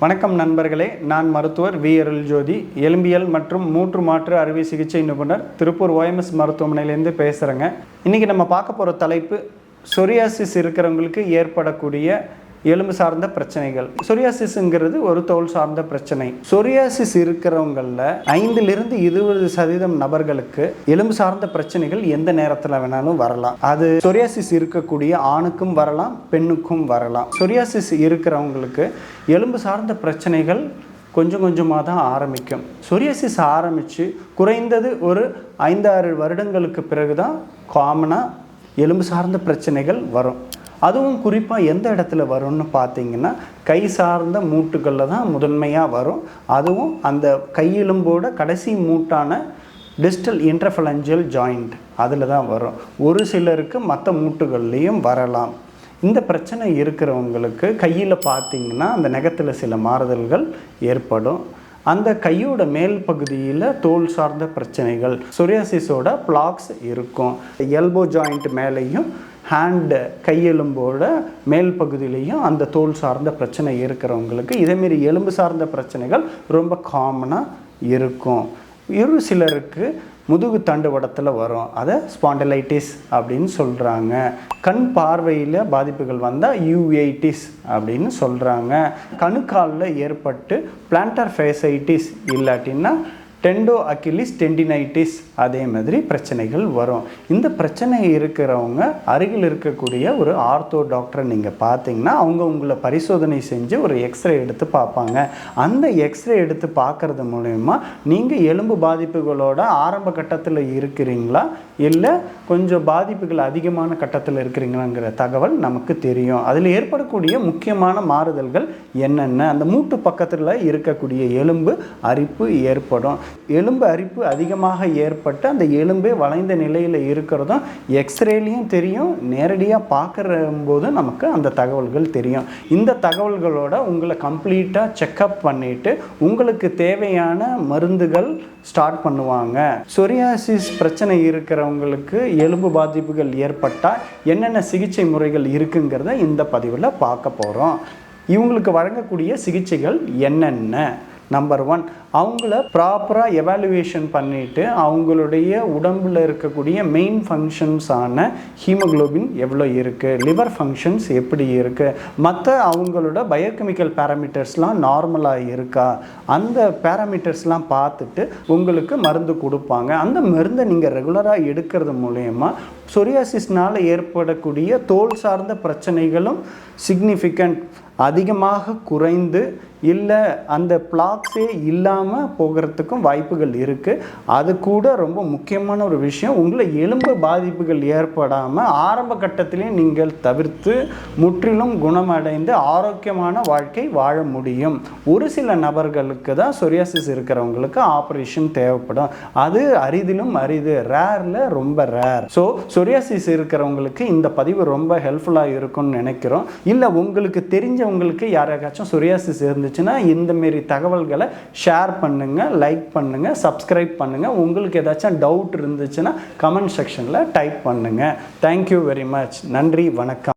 வணக்கம் நண்பர்களே, நான் மருத்துவர் வி அருள் ஜோதி, எலும்பியல் மற்றும் மூட்டு மாற்று அறுவை சிகிச்சை நிபுணர், திருப்பூர் OMS மருத்துவமனையிலேருந்து பேசுகிறேங்க. இன்றைக்கி நம்ம பார்க்க போகிற தலைப்பு சொரியாசிஸ் இருக்கிறவங்களுக்கு ஏற்படக்கூடிய எலும்பு சார்ந்த பிரச்சனைகள். சொரியாசிஸ்ங்கிறது ஒரு தோல் சார்ந்த பிரச்சனை. சொரியாசிஸ் இருக்கிறவங்களில் 5-20% நபர்களுக்கு எலும்பு சார்ந்த பிரச்சனைகள் எந்த நேரத்தில் வேணாலும் வரலாம். அது சொரியாசிஸ் இருக்கக்கூடிய ஆணுக்கும் வரலாம், பெண்ணுக்கும் வரலாம். சொரியாசிஸ் இருக்கிறவங்களுக்கு எலும்பு சார்ந்த பிரச்சனைகள் கொஞ்சம் கொஞ்சமாக தான் ஆரம்பிக்கும். சொரியாசிஸ் ஆரம்பித்து குறைந்தது ஒரு 5-6 வருடங்களுக்கு பிறகு தான் காமனாக எலும்பு சார்ந்த பிரச்சனைகள் வரும். அதுவும் குறிப்பாக எந்த இடத்துல வரும்னு பார்த்தீங்கன்னா, கை சார்ந்த மூட்டுகளில் தான் முதன்மையாக வரும். அதுவும் அந்த கையெலும்போட கடைசி மூட்டான டிஸ்டல் இன்டர்ஃபலஞ்சியல் ஜாயிண்ட் அதில் தான் வரும். ஒரு சிலருக்கு மற்ற மூட்டுகள்லேயும் வரலாம். இந்த பிரச்சனை இருக்கிறவங்களுக்கு கையில் பார்த்திங்கன்னா அந்த நகத்தில் சில மாறுதல்கள் ஏற்படும். அந்த கையோட மேல் பகுதியில் தோல் சார்ந்த பிரச்சனைகள், சொரியாசிஸோட பிளாக்ஸ் இருக்கும். எல்போ ஜாயிண்ட் மேலேயும் ஹேண்டு கையெலும்போட மேல் பகுதியிலையும் அந்த தோல் சார்ந்த பிரச்சனை இருக்கிறவங்களுக்கு இதேமாரி எலும்பு சார்ந்த பிரச்சனைகள் ரொம்ப காமனாக இருக்கும். ஒரு சிலருக்கு முதுகு தண்டுவடத்தில் வரும். அதை ஸ்பாண்டிலைட்டிஸ் அப்படின்னு சொல்கிறாங்க. கண் பார்வையில் பாதிப்புகள் வந்தால் யூவைட்டிஸ் அப்படின்னு சொல்கிறாங்க. கணுக்காலில் ஏற்பட்டு பிளான்டர் ஃபேசைட்டிஸ் இல்லாட்டின்னா டெண்டோ அக்கிலிஸ் டெண்டினைட்டிஸ் அதே மாதிரி பிரச்சனைகள் வரும். இந்த பிரச்சனை இருக்கிறவங்க அருகில் இருக்கக்கூடிய ஒரு ஆர்த்தோ டாக்டரை நீங்கள் பார்த்தீங்கன்னா அவங்க உங்களை பரிசோதனை செஞ்சு ஒரு எக்ஸ்ரே எடுத்து பார்ப்பாங்க. அந்த எக்ஸ்ரே எடுத்து பார்க்குறது மூலமா நீங்கள் எலும்பு பாதிப்புகளோட ஆரம்ப கட்டத்தில் இருக்கிறீங்களா இல்லை கொஞ்சம் பாதிப்புகள் அதிகமான கட்டத்தில் இருக்கிறீங்களாங்கிற தகவல் நமக்கு தெரியும். அதில் ஏற்படக்கூடிய முக்கியமான மாறுதல்கள் என்னென்ன, அந்த மூட்டு பக்கத்தில் இருக்கக்கூடிய எலும்பு அரிப்பு ஏற்படும். எலும்பு அரிப்பு அதிகமாக ஏற்பட்டு அந்த எலும்பே வளைந்த நிலையில் இருக்கிறதும் எக்ஸ்ரேலையும் தெரியும், நேரடியாக பார்க்குற போது நமக்கு அந்த தகவல்கள் தெரியும். இந்த தகவல்களோட உங்களை கம்ப்ளீட்டாக செக்கப் பண்ணிவிட்டு உங்களுக்கு தேவையான மருந்துகள் ஸ்டார்ட் பண்ணுவாங்க. சொரியாசிஸ் பிரச்சனை இருக்கிறவங்களுக்கு எலும்பு பாதிப்புகள் ஏற்பட்டால் என்னென்ன சிகிச்சை முறைகள் இருக்குங்கிறத இந்த பதிவில் பார்க்க போகிறோம். இவங்களுக்கு வழங்கக்கூடிய சிகிச்சைகள் என்னென்ன? நம்பர் 1, அவங்கள ப்ராப்பராக எவாலுவேஷன் பண்ணிவிட்டு அவங்களுடைய உடம்பில் இருக்கக்கூடிய மெயின் ஃபங்க்ஷன்ஸான ஹீமோக்ளோபின் எவ்வளோ இருக்குது, லிவர் ஃபங்க்ஷன்ஸ் எப்படி இருக்குது, மற்ற அவங்களோட பயோகெமிக்கல் பேராமீட்டர்ஸ்லாம் நார்மலாக இருக்கா, அந்த பேராமீட்டர்ஸ்லாம் பார்த்துட்டு உங்களுக்கு மருந்து கொடுப்பாங்க. அந்த மருந்தை நீங்கள் ரெகுலராக எடுக்கிறது மூலயமா சொரியாசிஸ்னால் ஏற்படக்கூடிய தோல் சார்ந்த பிரச்சனைகளும் சிக்னிஃபிகண்ட் அதிகமாக குறைந்து இல்லை அந்த பிளாக்ஸே இல்லாமல் போகிறதுக்கும் வாய்ப்புகள் இருக்குது. அது கூட ரொம்ப முக்கியமான ஒரு விஷயம், உங்களை எலும்பு பாதிப்புகள் ஏற்படாமல் ஆரம்ப கட்டத்திலே நீங்கள் தவிர்த்து முற்றிலும் குணமடைந்து ஆரோக்கியமான வாழ்க்கை வாழ முடியும். ஒரு சில நபர்களுக்கு தான் சொரியாசிஸ் இருக்கிறவங்களுக்கு ஆப்ரேஷன் தேவைப்படும். அது அரிதிலும் அரிது, ரேரில் ரொம்ப ரேர். ஸோ சொரியாசிஸ் இருக்கிறவங்களுக்கு இந்த பதிவு ரொம்ப ஹெல்ப்ஃபுல்லாக இருக்கும்னு நினைக்கிறோம். இல்லை உங்களுக்கு தெரிஞ்சவங்களுக்கு யாராச்சும் சொரியாசிஸ் இருந்துச்சுன்னா இந்த மாரி தகவல்களை ஷேர் பண்ணுங்கள், லைக் பண்ணுங்கள், சப்ஸ்கிரைப் பண்ணுங்கள். உங்களுக்கு ஏதாச்சும் டவுட் இருந்துச்சுன்னா கமெண்ட் செக்ஷனில் டைப் பண்ணுங்கள். Thank you very much. நன்றி, வணக்கம்.